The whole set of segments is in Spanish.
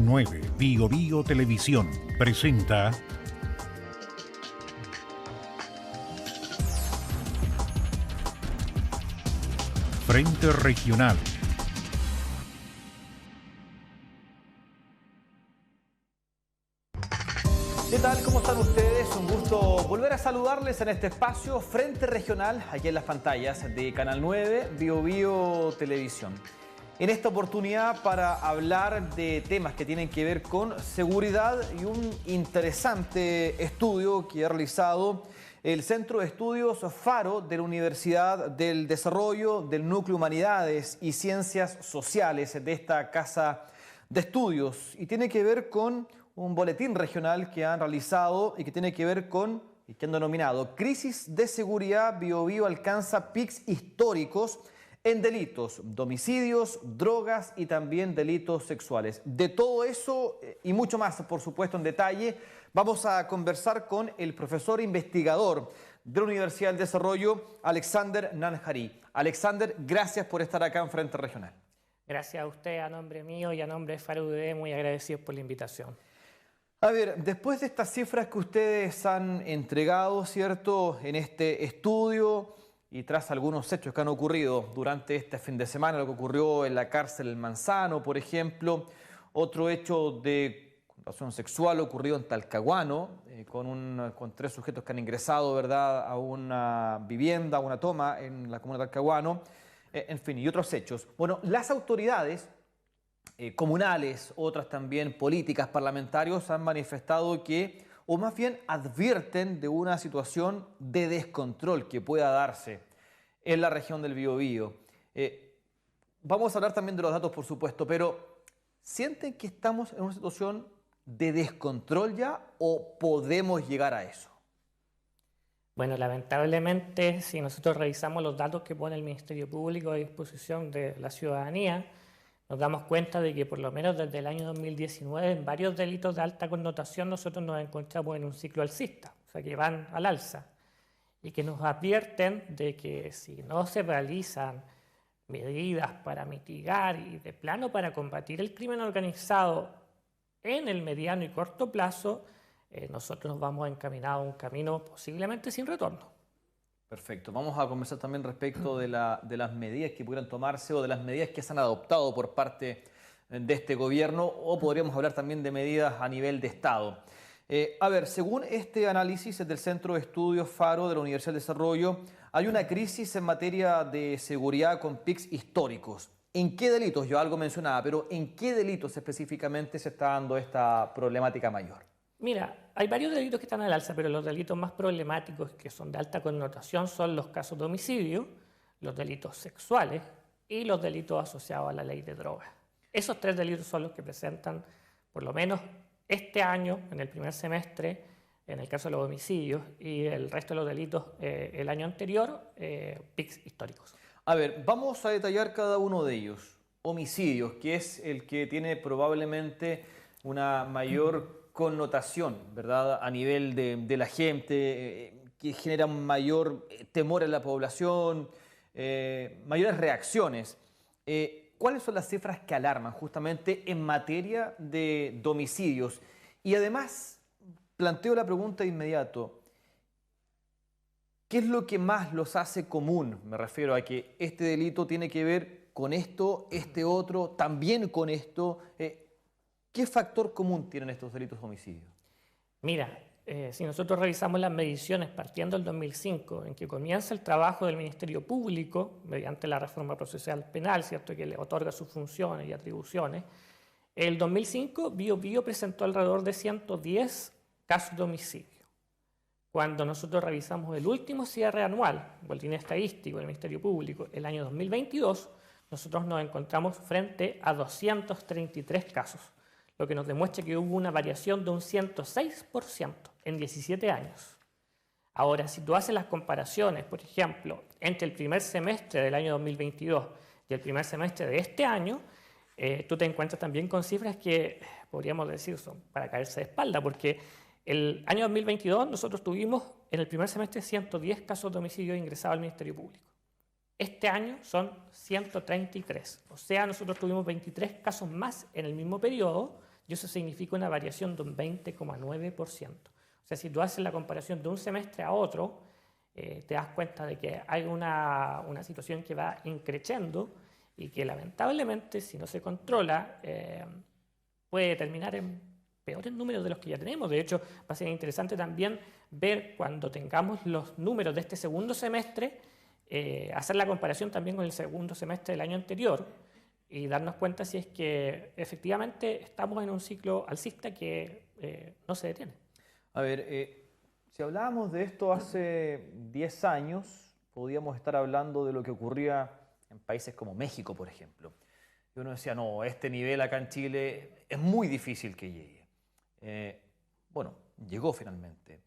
9 Bio Bio Televisión presenta Frente Regional. ¿Qué tal? ¿Cómo están ustedes? Un gusto volver a saludarles en este espacio Frente Regional, aquí en las pantallas de Canal 9 Bio Bio Televisión. En esta oportunidad para hablar de temas que tienen que ver con seguridad y un interesante estudio que ha realizado el Centro de Estudios Faro de la Universidad del Desarrollo del Núcleo Humanidades y Ciencias Sociales de esta casa de estudios, y tiene que ver con un boletín regional que han realizado y que tiene que ver con, y que han denominado Crisis de Seguridad, Bio Bio alcanza pics históricos en delitos, domicilios, drogas y también delitos sexuales. De todo eso y mucho más, por supuesto, en detalle, vamos a conversar con el profesor investigador de la Universidad del Desarrollo, Alexander Nanjarry. Alexander, gracias por estar acá en Frente Regional. Gracias a usted, a nombre mío y a nombre de Faro UD, muy agradecidos por la invitación. A ver, después de estas cifras que ustedes han entregado, ¿cierto?, en este estudio y tras algunos hechos que han ocurrido durante este fin de semana, lo que ocurrió en la cárcel El Manzano, por ejemplo, otro hecho de violación sexual ocurrido en Talcahuano, con 3 sujetos que han ingresado, ¿verdad?, a una vivienda, a una toma en la comuna de Talcahuano, en fin, y otros hechos. Bueno, las autoridades comunales, otras también políticas, parlamentarios, han manifestado que, o más bien advierten de una situación de descontrol que pueda darse en la región del Biobío. Vamos a hablar también de los datos, por supuesto, pero ¿sienten que estamos en una situación de descontrol ya o podemos llegar a eso? Bueno, lamentablemente, si nosotros revisamos los datos que pone el Ministerio Público a disposición de la ciudadanía, nos damos cuenta de que por lo menos desde el año 2019 en varios delitos de alta connotación nosotros nos encontramos en un ciclo alcista, o sea que van al alza, y que nos advierten de que si no se realizan medidas para mitigar y de plano para combatir el crimen organizado en el mediano y corto plazo, nosotros nos vamos encaminados a un camino posiblemente sin retorno. Perfecto. Vamos a conversar también respecto de las medidas que pudieran tomarse o de las medidas que se han adoptado por parte de este gobierno, o podríamos hablar también de medidas a nivel de Estado. A ver, según este análisis del Centro de Estudios Faro de la Universidad del Desarrollo, hay una crisis en materia de seguridad con pics históricos. ¿En qué delitos? Yo algo mencionaba, pero ¿en qué delitos específicamente se está dando esta problemática mayor? Mira, hay varios delitos que están al alza, pero los delitos más problemáticos que son de alta connotación son los casos de homicidio, los delitos sexuales y los delitos asociados a la ley de drogas. Esos 3 delitos son los que presentan, por lo menos este año, en el primer semestre, en el caso de los homicidios, y el resto de los delitos el año anterior, pics históricos. A ver, vamos a detallar cada uno de ellos. Homicidios, que es el que tiene probablemente una mayor connotación, ¿verdad?, a nivel de la gente, que genera mayor temor en la población, mayores reacciones. ¿Cuáles son las cifras que alarman justamente en materia de homicidios? Y además, planteo la pregunta de inmediato, ¿qué es lo que más los hace común? Me refiero a que este delito tiene que ver con esto, este otro, también con esto. ¿Qué factor común tienen estos delitos de homicidio? Mira, si nosotros revisamos las mediciones partiendo del 2005, en que comienza el trabajo del Ministerio Público, mediante la reforma procesal penal, ¿cierto?, que le otorga sus funciones y atribuciones, el 2005 Bio Bio presentó alrededor de 110 casos de homicidio. Cuando nosotros revisamos el último cierre anual, boletín estadístico del Ministerio Público, el año 2022, nosotros nos encontramos frente a 233 casos, lo que nos demuestra que hubo una variación de un 106% en 17 años. Ahora, si tú haces las comparaciones, por ejemplo, entre el primer semestre del año 2022 y el primer semestre de este año, tú te encuentras también con cifras que podríamos decir son para caerse de espalda, porque el año 2022 nosotros tuvimos en el primer semestre 110 casos de homicidio ingresados al Ministerio Público. Este año son 133, o sea, nosotros tuvimos 23 casos más en el mismo periodo, y eso significa una variación de un 20,9%. O sea, si tú haces la comparación de un semestre a otro, te das cuenta de que hay una situación que va increciendo y que lamentablemente, si no se controla, puede terminar en peores números de los que ya tenemos. De hecho, va a ser interesante también ver cuando tengamos los números de este segundo semestre, hacer la comparación también con el segundo semestre del año anterior y darnos cuenta si es que efectivamente estamos en un ciclo alcista que no se detiene. A ver, si hablábamos de esto hace 10 años, podíamos estar hablando de lo que ocurría en países como México, por ejemplo. Y uno decía, no, este nivel acá en Chile es muy difícil que llegue. Bueno, llegó finalmente.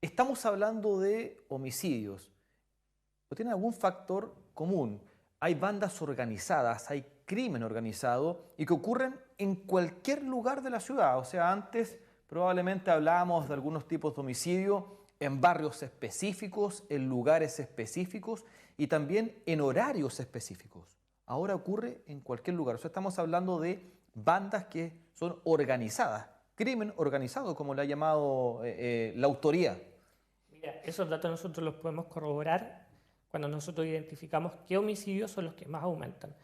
Estamos hablando de homicidios. ¿No tiene algún factor común? Hay bandas organizadas, hay crimen organizado y que ocurren en cualquier lugar de la ciudad. O sea, antes probablemente hablábamos de algunos tipos de homicidio en barrios específicos, en lugares específicos y también en horarios específicos. Ahora ocurre en cualquier lugar. O sea, estamos hablando de bandas que son organizadas, crimen organizado, como le ha llamado la autoría. Mira, esos datos nosotros los podemos corroborar cuando nosotros identificamos qué homicidios son los que más aumentan.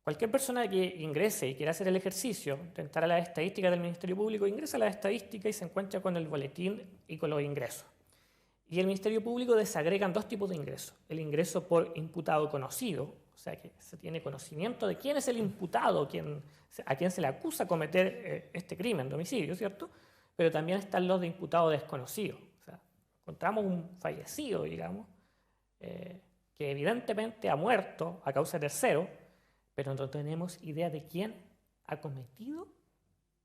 Cualquier persona que ingrese y quiera hacer el ejercicio de entrar a las estadísticas del Ministerio Público, ingresa a las estadísticas y se encuentra con el boletín y con los ingresos. Y el Ministerio Público desagrega dos tipos de ingresos. El ingreso por imputado conocido, o sea que se tiene conocimiento de quién es el imputado, a quién se le acusa de cometer este crimen de homicidio, ¿cierto? Pero también están los de imputado desconocido. O sea, encontramos un fallecido, digamos, que evidentemente ha muerto a causa de tercero, pero no tenemos idea de quién ha cometido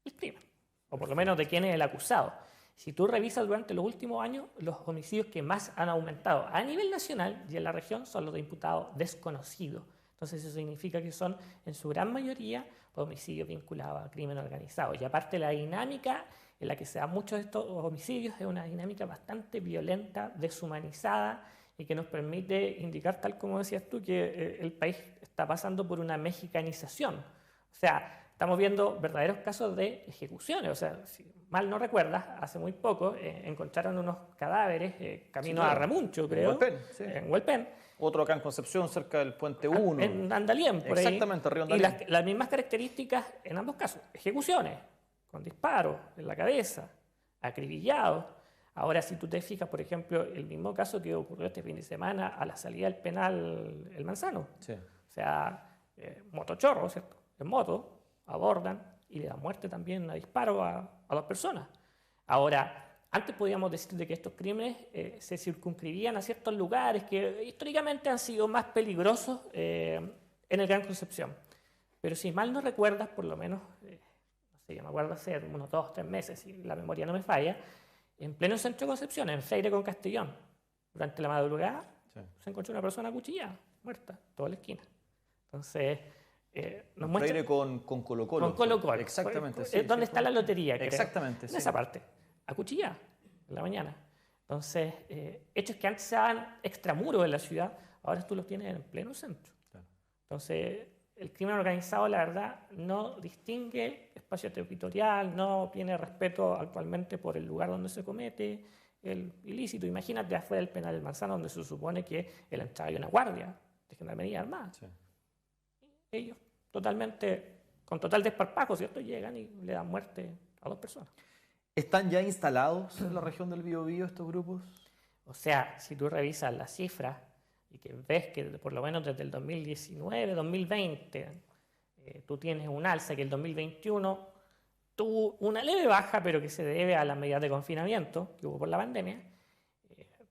el crimen, o por lo menos de quién es el acusado. Si tú revisas durante los últimos años, los homicidios que más han aumentado a nivel nacional y en la región son los de imputados desconocidos. Entonces eso significa que son en su gran mayoría homicidios vinculados a crimen organizado. Y aparte la dinámica en la que se dan muchos de estos homicidios es una dinámica bastante violenta, deshumanizada, y que nos permite indicar, tal como decías tú, que el país está pasando por una mexicanización. O sea, estamos viendo verdaderos casos de ejecuciones. O sea, si mal no recuerdas, hace muy poco encontraron unos cadáveres camino a Ramuncho, creo. En Hualpén, sí. En Hualpén. Otro acá en Concepción, cerca del Puente 1. En Andalien, por ahí. Exactamente, Río Andalien. Y las mismas características en ambos casos. Ejecuciones, con disparos en la cabeza, acribillados. Ahora, si tú te fijas, por ejemplo, el mismo caso que ocurrió este fin de semana a la salida del penal El Manzano. Sí. O sea, motochorro, ¿cierto? En moto, abordan y le dan muerte también a disparo a dos personas. Ahora, antes podíamos decir de que estos crímenes se circunscribían a ciertos lugares que históricamente han sido más peligrosos en el Gran Concepción. Pero si mal no recuerdas, por lo menos, no sé, yo me acuerdo hace unos 2 o 3 meses, si la memoria no me falla, en pleno centro de Concepción, en Freire con Castellón, durante la madrugada, sí, se encontró una persona acuchillada, muerta, toda la esquina. Entonces, nos muestra... Freire con Colo-Colo. Con Colo-Colo. Exactamente. Sí, ¿Dónde está la lotería? Creo. Exactamente, sí. En esa parte, acuchillada, en la mañana. Entonces, hechos que antes se daban extramuros de la ciudad, ahora tú los tienes en pleno centro. Claro. Entonces, el crimen organizado, la verdad, no distingue espacio territorial, no tiene respeto actualmente por el lugar donde se comete el ilícito. Imagínate afuera del penal del Manzano, donde se supone que en la entrada hay una guardia de Gendarmería Armada. Sí. Ellos, con total desparpajo, ¿cierto?, llegan y le dan muerte a 2 personas. ¿Están ya instalados en la región del Biobío estos grupos? O sea, si tú revisas las cifras y que ves que por lo menos desde el 2019, 2020, tú tienes un alza, que el 2021 tuvo una leve baja, pero que se debe a las medidas de confinamiento que hubo por la pandemia,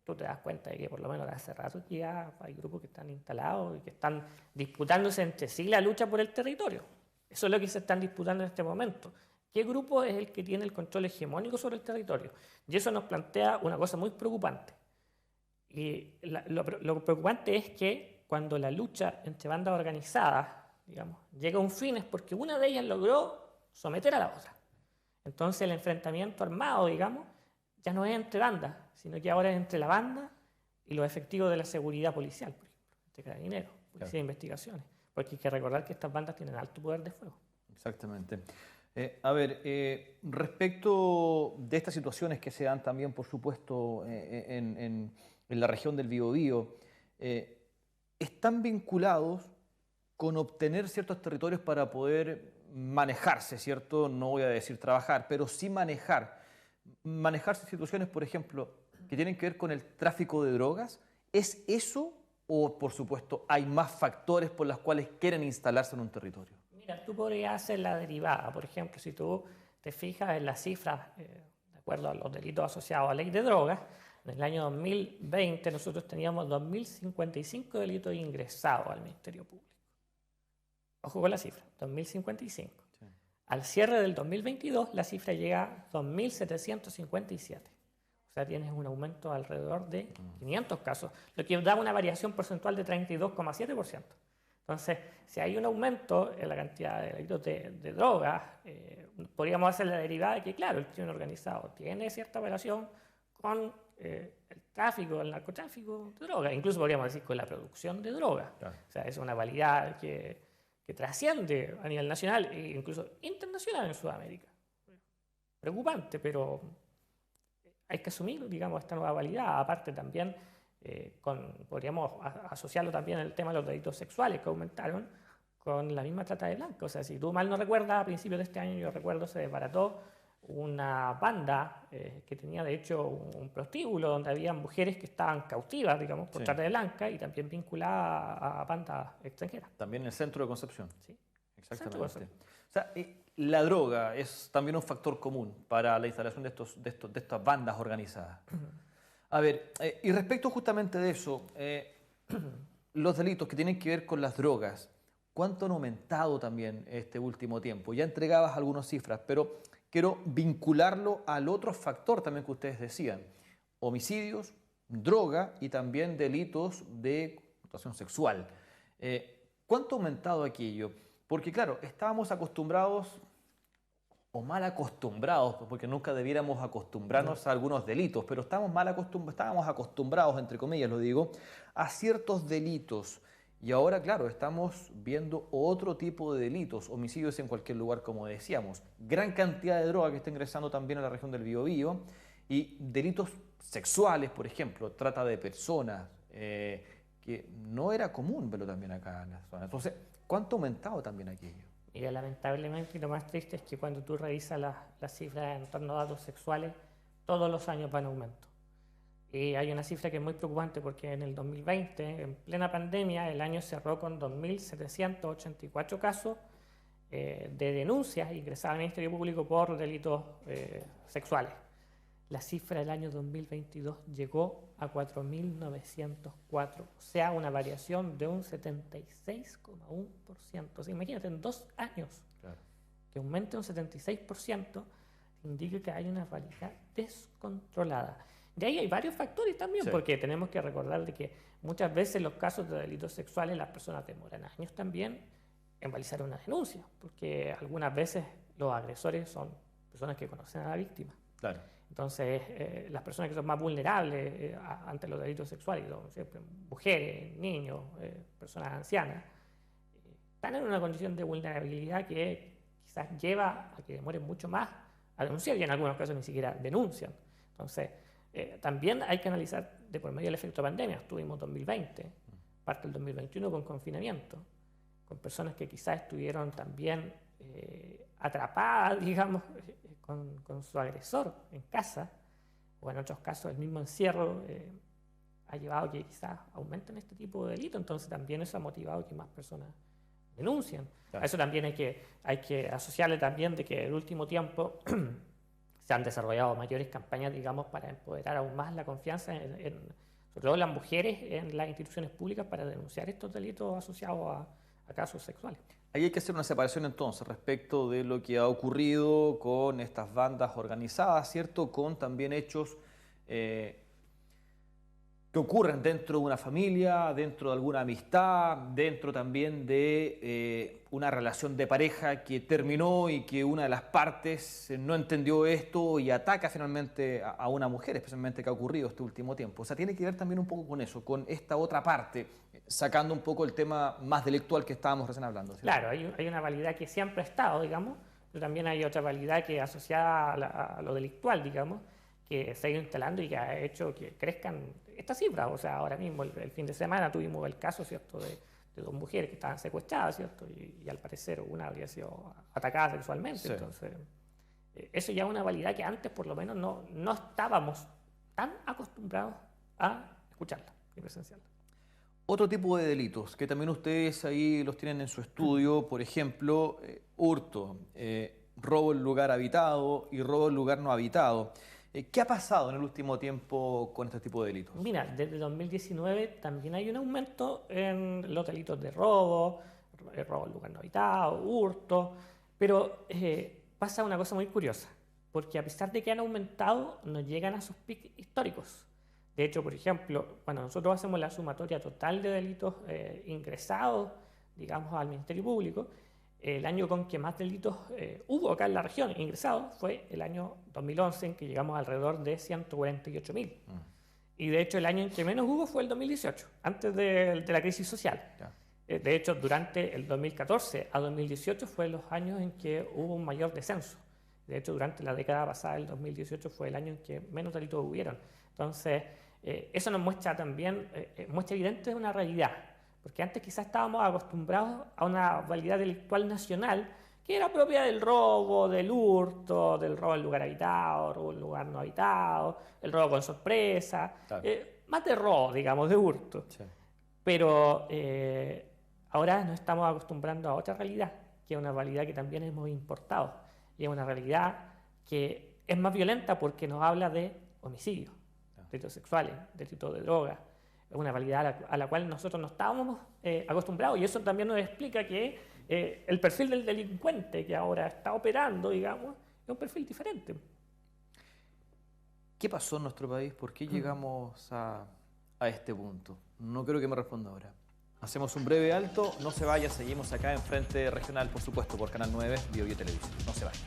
tú te das cuenta de que por lo menos hace rato ya hay grupos que están instalados y que están disputándose entre sí la lucha por el territorio. Eso es lo que se están disputando en este momento. ¿Qué grupo es el que tiene el control hegemónico sobre el territorio? Y eso nos plantea una cosa muy preocupante. Y lo preocupante es que cuando la lucha entre bandas organizadas, digamos, llega a un fin es porque una de ellas logró someter a la otra. Entonces el enfrentamiento armado, digamos, ya no es entre bandas, sino que ahora es entre la banda y los efectivos de la seguridad policial, por ejemplo, entre carabineros, policía de investigaciones. Porque hay que recordar que estas bandas tienen alto poder de fuego. Exactamente. A ver, respecto de estas situaciones que se dan también, por supuesto, en la región del Biobío, ¿están vinculados con obtener ciertos territorios para poder manejarse, ¿cierto? No voy a decir trabajar, pero sí manejarse situaciones, por ejemplo, que tienen que ver con el tráfico de drogas? ¿Es eso o, por supuesto, hay más factores por los cuales quieren instalarse en un territorio? Mira, tú podrías hacer la derivada. Por ejemplo, si tú te fijas en las cifras, de acuerdo a los delitos asociados a la ley de drogas, en el año 2020 nosotros teníamos 2.055 delitos ingresados al Ministerio Público. Ojo con la cifra, 2.055. Sí. Al cierre del 2022 la cifra llega a 2.757. O sea, tienes un aumento de alrededor de 500 casos, lo que da una variación porcentual de 32,7%. Entonces, si hay un aumento en la cantidad de delitos de drogas, podríamos hacer la derivada de que, claro, el crimen organizado tiene cierta relación con el tráfico, el narcotráfico de drogas, incluso podríamos decir con la producción de drogas. Claro. O sea, es una validad que trasciende a nivel nacional e incluso internacional en Sudamérica. Preocupante, pero hay que asumir, digamos, esta nueva validad. Aparte también, podríamos asociarlo también al tema de los delitos sexuales que aumentaron con la misma trata de blancas. O sea, si tú mal no recuerdas, a principios de este año, yo recuerdo, se desbarató una banda que tenía de hecho un prostíbulo donde había mujeres que estaban cautivas, digamos, por trata de blancas y también vinculadas a bandas extranjeras. También en el centro de Concepción. Sí, exactamente. O sea, la droga es también un factor común para la instalación de estas bandas organizadas. A ver, y respecto justamente de eso, los delitos que tienen que ver con las drogas, ¿cuánto han aumentado también este último tiempo? Ya entregabas algunas cifras, pero quiero vincularlo al otro factor también que ustedes decían: homicidios, droga y también delitos de connotación sexual. ¿Cuánto ha aumentado aquello? Porque claro, estábamos acostumbrados, o mal acostumbrados, porque nunca debiéramos acostumbrarnos a algunos delitos, pero estábamos acostumbrados, entre comillas lo digo, a ciertos delitos. Y ahora, claro, estamos viendo otro tipo de delitos, homicidios en cualquier lugar, como decíamos, gran cantidad de droga que está ingresando también a la región del Biobío, y delitos sexuales, por ejemplo, trata de personas, que no era común verlo también acá en la zona. Entonces, ¿cuánto ha aumentado también aquello? Mira, lamentablemente, lo más triste es que cuando tú revisas las cifras en torno a datos sexuales, todos los años van en aumento. Y hay una cifra que es muy preocupante porque en el 2020, en plena pandemia, el año cerró con 2.784 casos de denuncias ingresadas al Ministerio Público por delitos sexuales. La cifra del año 2022 llegó a 4.904, o sea, una variación de un 76,1%. O sea, imagínate, en 2 años, claro, que aumente un 76%, indica que hay una validad descontrolada. De ahí hay varios factores también, sí, porque tenemos que recordar de que muchas veces los casos de delitos sexuales las personas demoran años también en realizar una denuncia, porque algunas veces los agresores son personas que conocen a la víctima. Claro. Entonces, las personas que son más vulnerables ante los delitos sexuales, siempre mujeres, niños, personas ancianas, están en una condición de vulnerabilidad que quizás lleva a que demoren mucho más a denunciar y en algunos casos ni siquiera denuncian. Entonces, también hay que analizar de por medio del efecto pandemia. Tuvimos 2020, parte del 2021 con confinamiento, con personas que quizás estuvieron también atrapadas, digamos, con su agresor en casa, o en otros casos el mismo encierro ha llevado a que quizás aumenten este tipo de delitos. Entonces también eso ha motivado a que más personas denuncien. Claro. A eso también hay que asociarle también de que en el último tiempo se han desarrollado mayores campañas, digamos, para empoderar aún más la confianza sobre todo las mujeres en las instituciones públicas para denunciar estos delitos asociados a casos sexuales. Ahí hay que hacer una separación entonces respecto de lo que ha ocurrido con estas bandas organizadas, ¿cierto? Con también hechos que ocurren dentro de una familia, dentro de alguna amistad, dentro también de una relación de pareja que terminó y que una de las partes no entendió esto y ataca finalmente a una mujer, especialmente que ha ocurrido este último tiempo. O sea, tiene que ver también un poco con eso, con esta otra parte, sacando un poco el tema más delictual que estábamos recién hablando, ¿cierto? Claro, hay una validad que siempre ha estado, digamos, pero también hay otra validad que es asociada a lo delictual, digamos, que se ha ido instalando y que ha hecho que crezcan estas cifras. O sea, ahora mismo, el fin de semana, tuvimos el caso, ¿cierto?, de dos mujeres que estaban secuestradas, ¿cierto?, y al parecer una habría sido atacada sexualmente. Sí. Entonces, eso ya es una validad que antes, por lo menos, no estábamos tan acostumbrados a escucharla y presenciarla. Otro tipo de delitos que también ustedes ahí los tienen en su estudio, por ejemplo, hurto, robo en lugar habitado y robo en lugar no habitado. ¿Qué ha pasado en el último tiempo con este tipo de delitos? Mira, desde 2019 también hay un aumento en los delitos de robo en lugar no habitado, hurto, pero pasa una cosa muy curiosa, porque a pesar de que han aumentado, no llegan a sus picos históricos. De hecho, por ejemplo, cuando nosotros hacemos la sumatoria total de delitos ingresados, digamos, al Ministerio Público, el año con que más delitos hubo acá en la región ingresados fue el año 2011, en que llegamos alrededor de 148.000. Y de hecho el año en que menos hubo fue el 2018, antes de la crisis social. De hecho, durante el 2014 a 2018 fue los años en que hubo un mayor descenso. De hecho, durante la década pasada, el 2018 fue el año en que menos delitos hubieron. Entonces, eso nos muestra también, muestra evidente una realidad. Porque antes quizás estábamos acostumbrados a una validad delictual nacional que era propia del robo, del hurto, del robo en lugar habitado, robo en lugar no habitado, el robo con sorpresa, claro. Más de robo, digamos, de hurto. Sí. Pero ahora nos estamos acostumbrando a otra realidad, que es una realidad que también hemos importado. Y es una realidad que es más violenta porque nos habla de homicidios, delitos sexuales, delitos de droga. Es una realidad a la cual nosotros no estábamos acostumbrados, y eso también nos explica que el perfil del delincuente que ahora está operando, digamos, es un perfil diferente. ¿Qué pasó en nuestro país? ¿Por qué llegamos a este punto? No creo que me responda ahora. Hacemos un breve alto, no se vaya, seguimos acá en Frente Regional, por supuesto, por Canal 9, BioBio Televisión. No se vaya.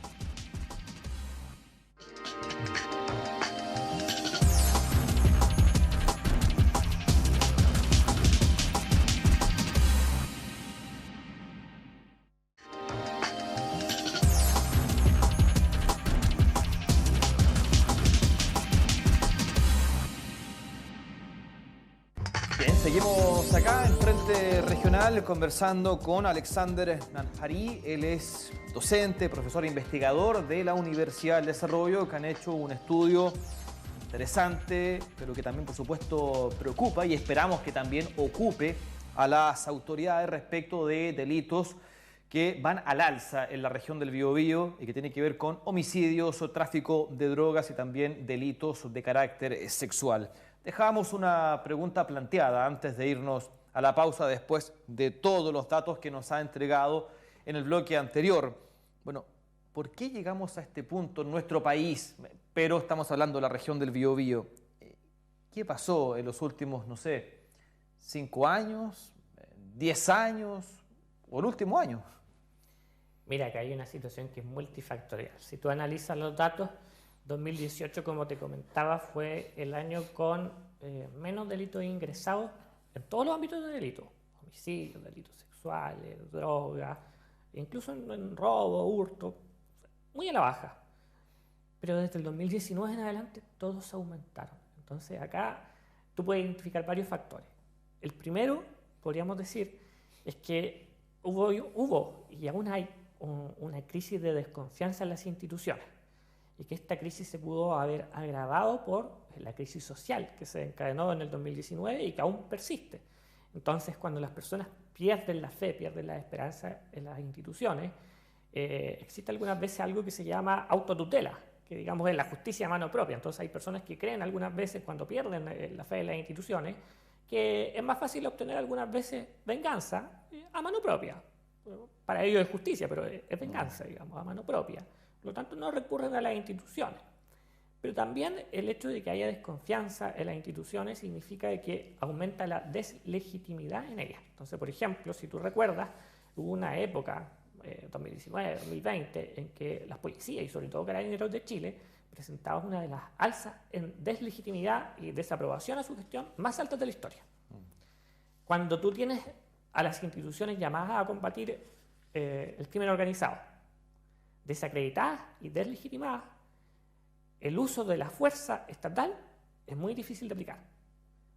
Seguimos acá en Frente Regional conversando con Alexander Nanjarry. Él es docente, profesor e investigador de la Universidad del Desarrollo, que han hecho un estudio interesante, pero que también, por supuesto, preocupa y esperamos que también ocupe a las autoridades respecto de delitos que van al alza en la región del Biobío y que tienen que ver con homicidios, tráfico de drogas y también delitos de carácter sexual. Dejábamos una pregunta planteada antes de irnos a la pausa después de todos los datos que nos ha entregado en el bloque anterior. Bueno, ¿por qué llegamos a este punto en nuestro país? Pero estamos hablando de la región del Biobío. ¿Qué pasó en los últimos, no sé, 5 años, 10 años o el último año? Mira, que hay una situación que es multifactorial. Si tú analizas los datos, 2018, como te comentaba, fue el año con menos delitos ingresados en todos los ámbitos de delito. Homicidios, delitos sexuales, drogas, incluso en robo, hurto, muy a la baja. Pero desde el 2019 en adelante todos aumentaron. Entonces acá tú puedes identificar varios factores. El primero, podríamos decir, es que hubo y aún hay una crisis de desconfianza en las instituciones. Y que esta crisis se pudo haber agravado por la crisis social que se encadenó en el 2019 y que aún persiste. Entonces, cuando las personas pierden la fe, pierden la esperanza en las instituciones, existe algunas veces algo que se llama autotutela, que digamos es la justicia a mano propia. Entonces hay personas que creen algunas veces, cuando pierden la fe en las instituciones, que es más fácil obtener algunas veces venganza a mano propia. Para ellos es justicia, pero es venganza, digamos, a mano propia. Por lo tanto, no recurren a las instituciones. Pero también el hecho de que haya desconfianza en las instituciones significa de que aumenta la deslegitimidad en ellas. Entonces, por ejemplo, si tú recuerdas, hubo una época, 2019, 2020, en que las policías y sobre todo Carabineros de Chile presentaban una de las alzas en deslegitimidad y desaprobación a su gestión más altas de la historia. Cuando tú tienes a las instituciones llamadas a combatir el crimen organizado desacreditadas y deslegitimadas, el uso de la fuerza estatal es muy difícil de aplicar.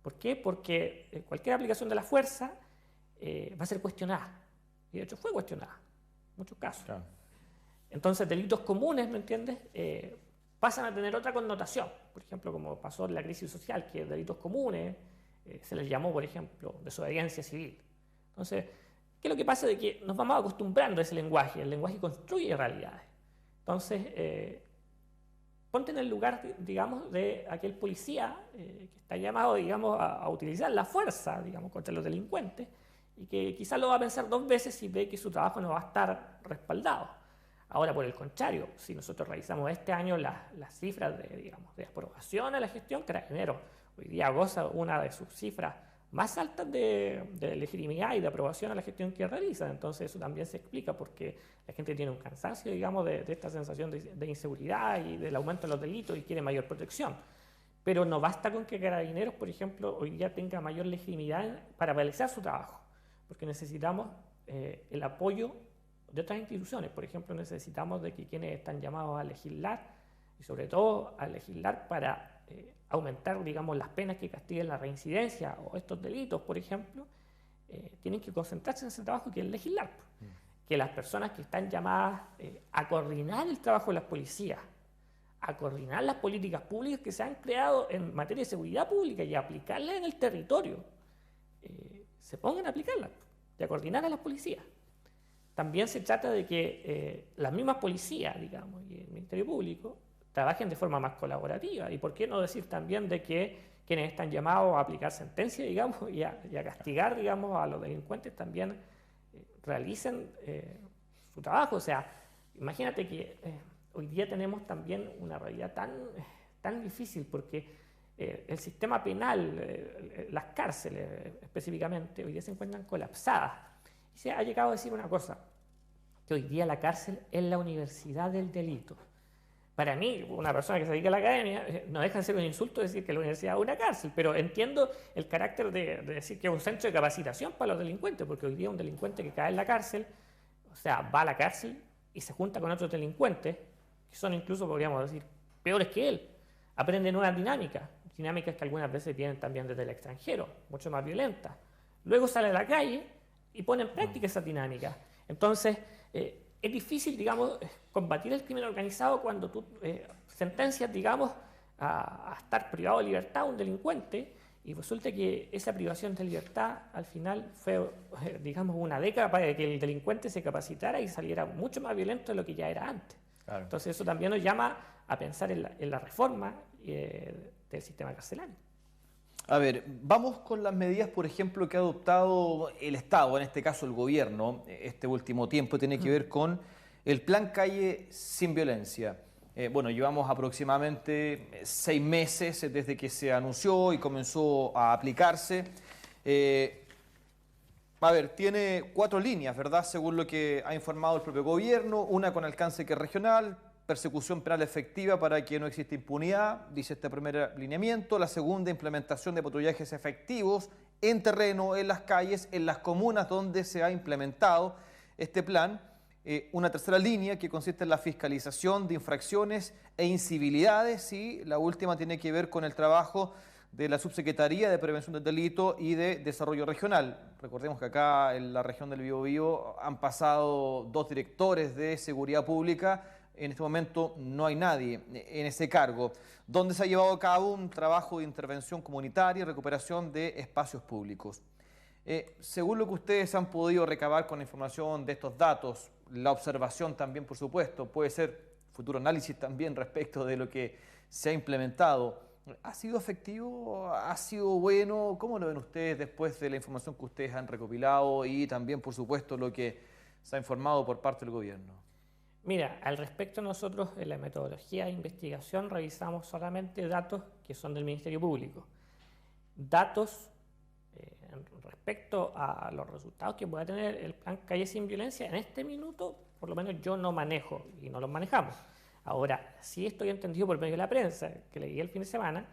¿Por qué? Porque cualquier aplicación de la fuerza va a ser cuestionada. Y de hecho fue cuestionada en muchos casos. Claro. Entonces, delitos comunes, ¿me entiendes?, pasan a tener otra connotación. Por ejemplo, como pasó en la crisis social, que delitos comunes se les llamó, por ejemplo, desobediencia civil. Entonces, ¿qué es lo que pasa? De que nos vamos acostumbrando a ese lenguaje. El lenguaje construye realidades. Entonces, ponte en el lugar, digamos, de aquel policía que está llamado, digamos, a utilizar la fuerza, digamos, contra los delincuentes, y que quizás lo va a pensar 2 veces si ve que su trabajo no va a estar respaldado. Ahora, por el contrario, si nosotros revisamos este año las cifras de aprobación a la gestión, Carabineros hoy día goza una de sus cifras más altas de legitimidad y de aprobación a la gestión que realiza. Entonces eso también se explica porque la gente tiene un cansancio, digamos, de esta sensación de inseguridad y del aumento de los delitos y quiere mayor protección. Pero no basta con que Carabineros, por ejemplo, hoy día tenga mayor legitimidad para realizar su trabajo, porque necesitamos el apoyo de otras instituciones. Por ejemplo, necesitamos de que quienes están llamados a legislar, y sobre todo a legislar para aumentar, digamos, las penas que castiguen la reincidencia o estos delitos, por ejemplo, tienen que concentrarse en ese trabajo que es legislar. Que las personas que están llamadas a coordinar el trabajo de las policías, a coordinar las políticas públicas que se han creado en materia de seguridad pública y a aplicarlas en el territorio, se pongan a aplicarlas y a coordinar a las policías. También se trata de que las mismas policías, digamos, y el Ministerio Público trabajen de forma más colaborativa. Y por qué no decir también de que quienes están llamados a aplicar sentencia, digamos, y a castigar, digamos, a los delincuentes también realicen su trabajo. O sea, imagínate que hoy día tenemos también una realidad tan difícil porque el sistema penal, las cárceles específicamente, hoy día se encuentran colapsadas. Y se ha llegado a decir una cosa, que hoy día la cárcel es la universidad del delito. Para mí, una persona que se dedica a la academia, no deja de ser un insulto decir que la universidad es una cárcel, pero entiendo el carácter de decir que es un centro de capacitación para los delincuentes, porque hoy día un delincuente que cae en la cárcel, o sea, va a la cárcel y se junta con otros delincuentes, que son incluso, podríamos decir, peores que él. Aprenden una dinámicas que algunas veces vienen también desde el extranjero, mucho más violentas. Luego sale a la calle y pone en práctica esa dinámica. Entonces, es difícil, digamos, combatir el crimen organizado cuando tú sentencias, digamos, a estar privado de libertad a un delincuente y resulta que esa privación de libertad al final fue, digamos, una década para que el delincuente se capacitara y saliera mucho más violento de lo que ya era antes. Claro. Entonces eso también nos llama a pensar en la reforma del sistema carcelario. A ver, vamos con las medidas, por ejemplo, que ha adoptado el Estado, en este caso el gobierno, este último tiempo, tiene que ver con el Plan Calle Sin Violencia. Bueno, llevamos aproximadamente 6 meses desde que se anunció y comenzó a aplicarse. A ver, tiene 4 líneas, ¿verdad? Según lo que ha informado el propio gobierno, una con alcance que es regional, persecución penal efectiva para que no exista impunidad, dice este primer lineamiento. La segunda, implementación de patrullajes efectivos en terreno, en las calles, en las comunas donde se ha implementado este plan. Una tercera línea que consiste en la fiscalización de infracciones e incivilidades, y la última tiene que ver con el trabajo de la Subsecretaría de Prevención del Delito y de Desarrollo Regional. Recordemos que acá en la región del Biobío han pasado 2 directores de Seguridad Pública. En este momento no hay nadie en ese cargo, donde se ha llevado a cabo un trabajo de intervención comunitaria y recuperación de espacios públicos. Según lo que ustedes han podido recabar con la información de estos datos, la observación también, por supuesto, puede ser futuro análisis también respecto de lo que se ha implementado. ¿Ha sido efectivo? ¿Ha sido bueno? ¿Cómo lo ven ustedes después de la información que ustedes han recopilado y también, por supuesto, lo que se ha informado por parte del gobierno? Mira, al respecto nosotros en la metodología de investigación revisamos solamente datos que son del Ministerio Público. Datos respecto a los resultados que pueda tener el plan Calle Sin Violencia, en este minuto por lo menos yo no manejo y no los manejamos. Ahora, sí estoy entendido por medio de la prensa, que leí el fin de semana,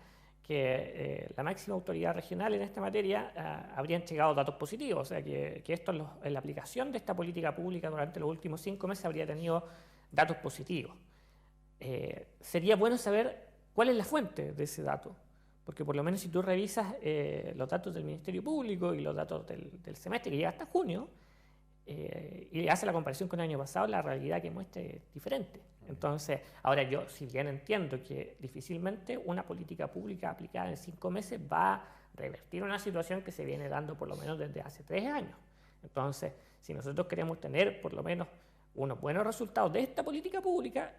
que la máxima autoridad regional en esta materia habrían llegado datos positivos, o sea que esto en la aplicación de esta política pública durante los últimos 5 meses habría tenido datos positivos. Sería bueno saber cuál es la fuente de ese dato, porque por lo menos si tú revisas los datos del Ministerio Público y los datos del semestre que llega hasta junio, y hace la comparación con el año pasado, la realidad que muestra es diferente. Entonces, ahora yo, si bien entiendo que difícilmente una política pública aplicada en 5 meses va a revertir una situación que se viene dando por lo menos desde hace 3 años. Entonces, si nosotros queremos tener por lo menos unos buenos resultados de esta política pública,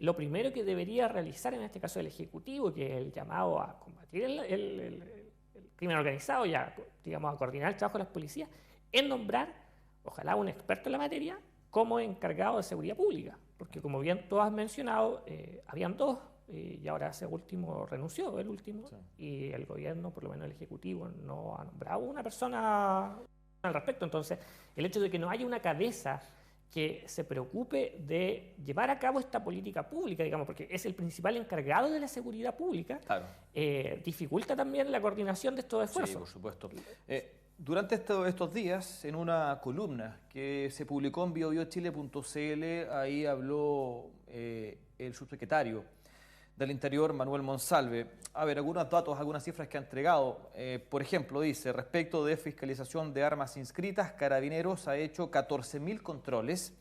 lo primero que debería realizar en este caso el Ejecutivo, que es el llamado a combatir el crimen organizado y a, digamos, a coordinar el trabajo de las policías, es nombrar ojalá un experto en la materia como encargado de seguridad pública, porque como bien tú has mencionado, habían 2 y ahora ese último renunció, el último, sí. Y el gobierno, por lo menos el Ejecutivo, no ha nombrado una persona al respecto. Entonces, el hecho de que no haya una cabeza que se preocupe de llevar a cabo esta política pública, digamos, porque es el principal encargado de la seguridad pública, claro, dificulta también la coordinación de estos esfuerzos. Sí, por supuesto. Durante estos días, en una columna que se publicó en biobiochile.cl, ahí habló el subsecretario del Interior, Manuel Monsalve. A ver, algunos datos, algunas cifras que ha entregado. Por ejemplo, dice, respecto de fiscalización de armas inscritas, Carabineros ha hecho 14.000 controles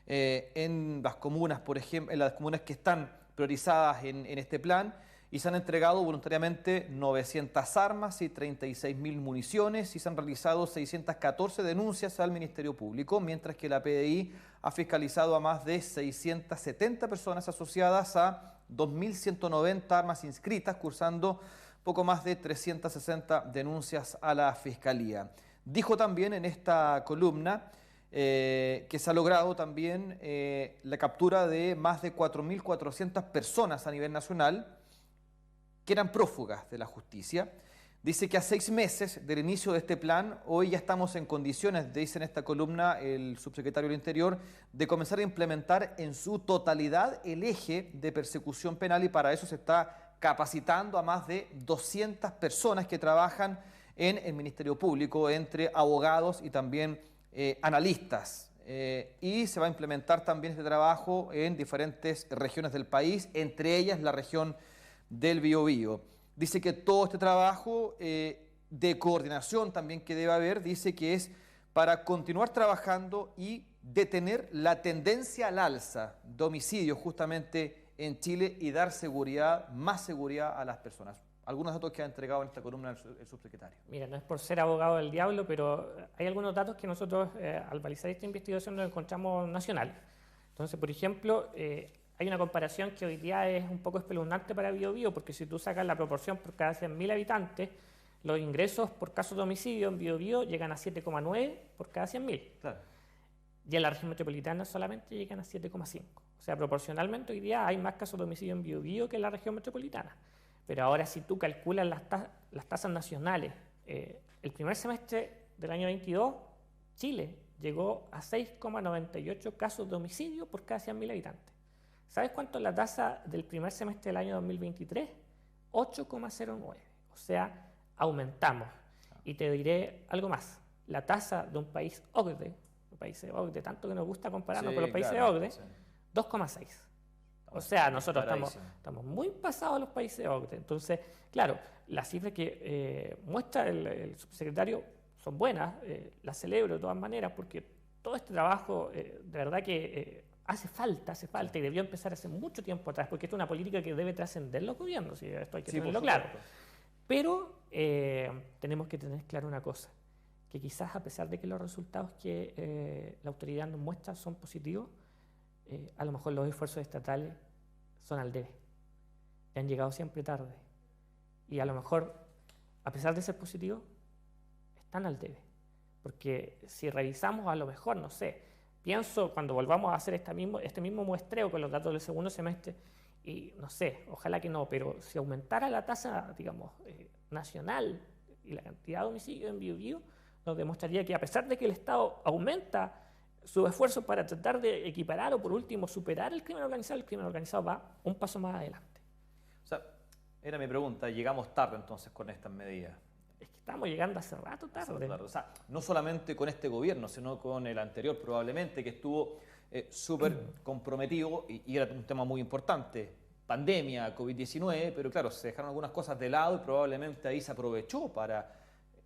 en las comunas, por ejemplo, en las comunas que están priorizadas en este plan, y se han entregado voluntariamente 900 armas y 36.000 municiones, y se han realizado 614 denuncias al Ministerio Público, mientras que la PDI ha fiscalizado a más de 670 personas asociadas a 2.190 armas inscritas, cursando poco más de 360 denuncias a la Fiscalía. Dijo también en esta columna que se ha logrado también la captura de más de 4.400 personas a nivel nacional que eran prófugas de la justicia. Dice que a 6 meses del inicio de este plan, hoy ya estamos en condiciones, dice en esta columna el subsecretario del Interior, de comenzar a implementar en su totalidad el eje de persecución penal, y para eso se está capacitando a más de 200 personas que trabajan en el Ministerio Público, entre abogados y también analistas. Y se va a implementar también este trabajo en diferentes regiones del país, entre ellas la región del Biobío. Dice que todo este trabajo de coordinación también que debe haber, dice que es para continuar trabajando y detener la tendencia al alza de homicidios justamente en Chile y dar seguridad, más seguridad a las personas. Algunos datos que ha entregado en esta columna el subsecretario. Mira, no es por ser abogado del diablo, pero hay algunos datos que nosotros al balizar esta investigación nos encontramos nacional. Entonces, por ejemplo, hay una comparación que hoy día es un poco espeluznante para Biobío, porque si tú sacas la proporción por cada 100.000 habitantes, los ingresos por casos de homicidio en Biobío llegan a 7,9 por cada 100.000. Claro. Y en la región metropolitana solamente llegan a 7,5. O sea, proporcionalmente hoy día hay más casos de homicidio en Biobío que en la región metropolitana. Pero ahora si tú calculas las tasas nacionales, el primer semestre del año 22, Chile llegó a 6,98 casos de homicidio por cada 100.000 habitantes. ¿Sabes cuánto es la tasa del primer semestre del año 2023? 8,09. O sea, aumentamos. Y te diré algo más. La tasa de un país OCDE, tanto que nos gusta compararnos con los países OCDE, 2,6. O sea, nosotros estamos muy pasados a los países OCDE. Entonces, claro, las cifras que muestra el subsecretario son buenas, las celebro de todas maneras, porque todo este trabajo de verdad que hace falta y debió empezar hace mucho tiempo atrás, porque esto es una política que debe trascender los gobiernos, y esto hay que tenerlo claro. Pero tenemos que tener claro una cosa, que quizás a pesar de que los resultados que la autoridad nos muestra son positivos, a lo mejor los esfuerzos estatales son al debe, y han llegado siempre tarde, y a lo mejor, a pesar de ser positivos, están al debe, porque si revisamos a lo mejor, no sé, pienso cuando volvamos a hacer este mismo muestreo con los datos del segundo semestre, y no sé, ojalá que no, pero si aumentara la tasa, digamos, nacional y la cantidad de homicidios en Biobío, nos demostraría que a pesar de que el Estado aumenta sus esfuerzos para tratar de equiparar o por último superar el crimen organizado va un paso más adelante. O sea, era mi pregunta, llegamos tarde entonces con estas medidas. Es que estamos llegando hace rato tarde. O sea, no solamente con este gobierno, sino con el anterior probablemente, que estuvo súper comprometido y era un tema muy importante. Pandemia, COVID-19, pero claro, se dejaron algunas cosas de lado y probablemente ahí se aprovechó para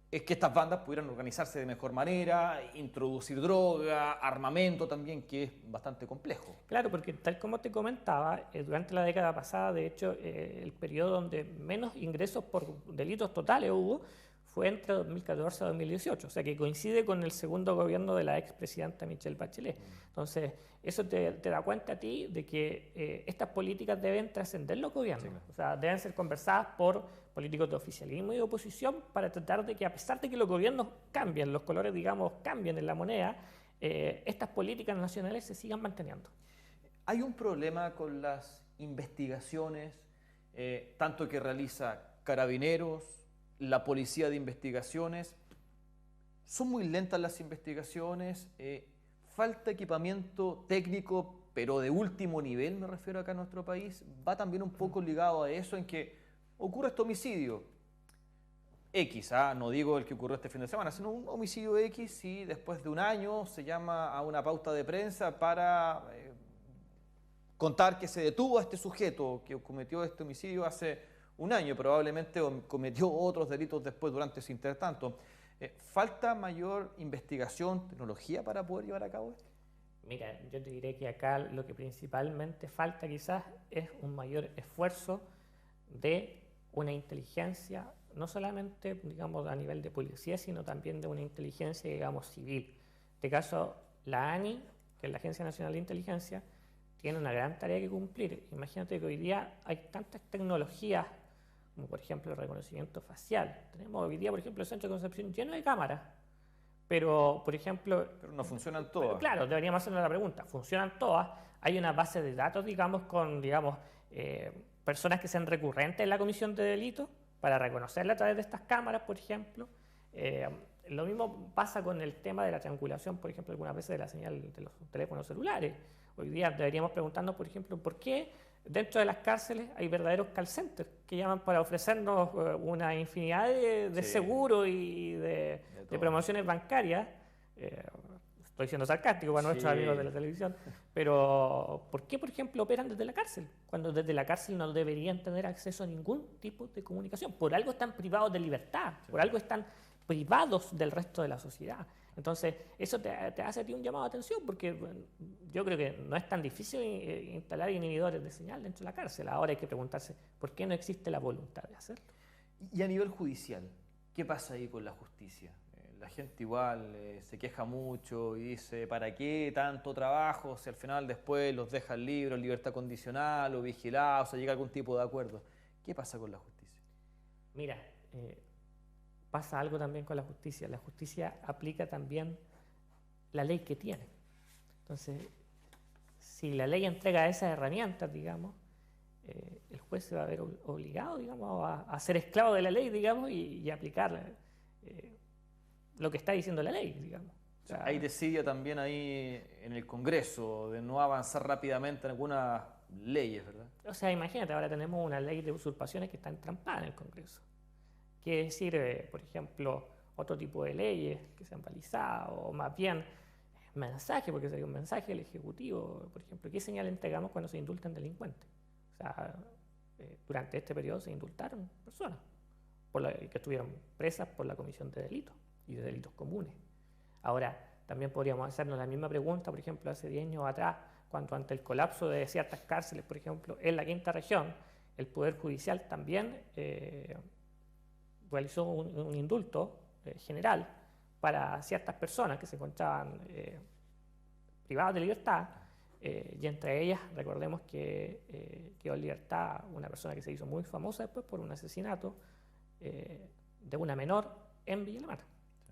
que estas bandas pudieran organizarse de mejor manera, introducir droga, armamento también, que es bastante complejo. Claro, porque tal como te comentaba, durante la década pasada, de hecho, el periodo donde menos ingresos por delitos totales hubo fue entre 2014 a 2018, o sea que coincide con el segundo gobierno de la expresidenta Michelle Bachelet. Entonces, eso te da cuenta a ti de que estas políticas deben trascender los gobiernos, sí, claro. O sea, deben ser conversadas por políticos de oficialismo y de oposición para tratar de que, a pesar de que los gobiernos cambien, los colores, digamos, cambien en la moneda, estas políticas nacionales se sigan manteniendo. Hay un problema con las investigaciones, tanto que realiza Carabineros, la Policía de Investigaciones. Son muy lentas las investigaciones, falta equipamiento técnico, pero de último nivel, me refiero acá en nuestro país. Va también un poco ligado a eso, en que ocurre este homicidio X, no digo el que ocurrió este fin de semana, sino un homicidio X y después de un año se llama a una pauta de prensa para contar que se detuvo a este sujeto que cometió este homicidio hace un año, probablemente cometió otros delitos después durante ese intertanto. ¿Falta mayor investigación, tecnología para poder llevar a cabo esto? Mira, yo te diré que acá lo que principalmente falta quizás es un mayor esfuerzo de una inteligencia, no solamente, digamos, a nivel de policía, sino también de una inteligencia, digamos, civil. En este caso, la ANI, que es la Agencia Nacional de Inteligencia, tiene una gran tarea que cumplir. Imagínate que hoy día hay tantas tecnologías, como por ejemplo el reconocimiento facial. Tenemos hoy día, por ejemplo, el Centro de Concepción lleno de cámaras, pero, por ejemplo... Pero no funcionan todas. Pero, claro, deberíamos hacernos la pregunta. ¿Funcionan todas? Hay una base de datos, digamos, con, digamos, personas que sean recurrentes en la comisión de delitos para reconocerla a través de estas cámaras, por ejemplo. Lo mismo pasa con el tema de la triangulación, por ejemplo, algunas veces de la señal de los teléfonos celulares. Hoy día deberíamos preguntarnos, por ejemplo, ¿por qué dentro de las cárceles hay verdaderos call centers que llaman para ofrecernos una infinidad de sí, seguros y de promociones bancarias? Estoy siendo sarcástico para nuestros amigos de la televisión, pero ¿por qué, por ejemplo, operan desde la cárcel? Cuando desde la cárcel no deberían tener acceso a ningún tipo de comunicación. Por algo están privados de libertad, por algo están privados del resto de la sociedad. Entonces, eso te hace a ti un llamado de atención, porque bueno, yo creo que no es tan difícil instalar inhibidores de señal dentro de la cárcel. Ahora hay que preguntarse, ¿por qué no existe la voluntad de hacerlo? Y a nivel judicial, ¿qué pasa ahí con la justicia? La gente igual se queja mucho y dice, ¿para qué tanto trabajo si al final después los dejan libres, libertad condicional o vigilados, o llega a algún tipo de acuerdo? ¿Qué pasa con la justicia? Mira, pasa algo también con la justicia. La justicia aplica también la ley que tiene. Entonces, si la ley entrega esas herramientas, digamos, el juez se va a ver obligado, digamos, a ser esclavo de la ley, digamos, y aplicar lo que está diciendo la ley, digamos. O sea, hay desidia también ahí en el Congreso de no avanzar rápidamente en algunas leyes, ¿verdad? O sea, imagínate, ahora tenemos una ley de usurpaciones que está entrampada en el Congreso. Quiere decir, por ejemplo, otro tipo de leyes que sean balizadas, o más bien mensaje, porque sería un mensaje del Ejecutivo, por ejemplo, ¿qué señal entregamos cuando se indultan delincuentes? O sea, durante este periodo se indultaron personas que estuvieron presas por la comisión de delitos y de delitos comunes. Ahora, también podríamos hacernos la misma pregunta, por ejemplo, hace 10 años atrás, cuando ante el colapso de ciertas cárceles, por ejemplo, en la quinta región, el Poder Judicial también realizó un indulto general para ciertas personas que se encontraban privadas de libertad, y entre ellas recordemos que quedó en libertad una persona que se hizo muy famosa después por un asesinato de una menor en Villa Alemana,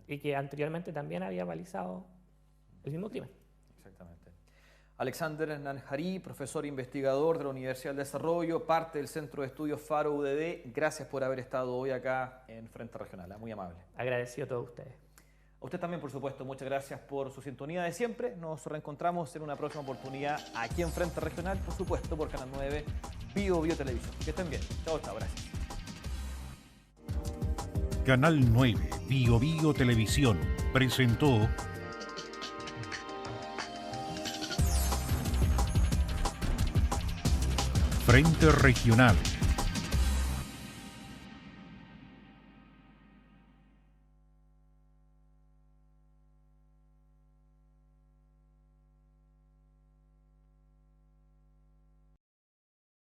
y que anteriormente también había realizado el mismo crimen. Exactamente. Alexander Nanjarí, profesor investigador de la Universidad del Desarrollo, parte del Centro de Estudios Faro UDD. Gracias por haber estado hoy acá en Frente Regional, muy amable. Agradecido a todos ustedes. A usted también, por supuesto, muchas gracias por su sintonía de siempre. Nos reencontramos en una próxima oportunidad aquí en Frente Regional, por supuesto, por Canal 9, Bio Televisión. Que estén bien. Chao, chao, gracias. Canal 9 Bio Televisión presentó Frente Regional.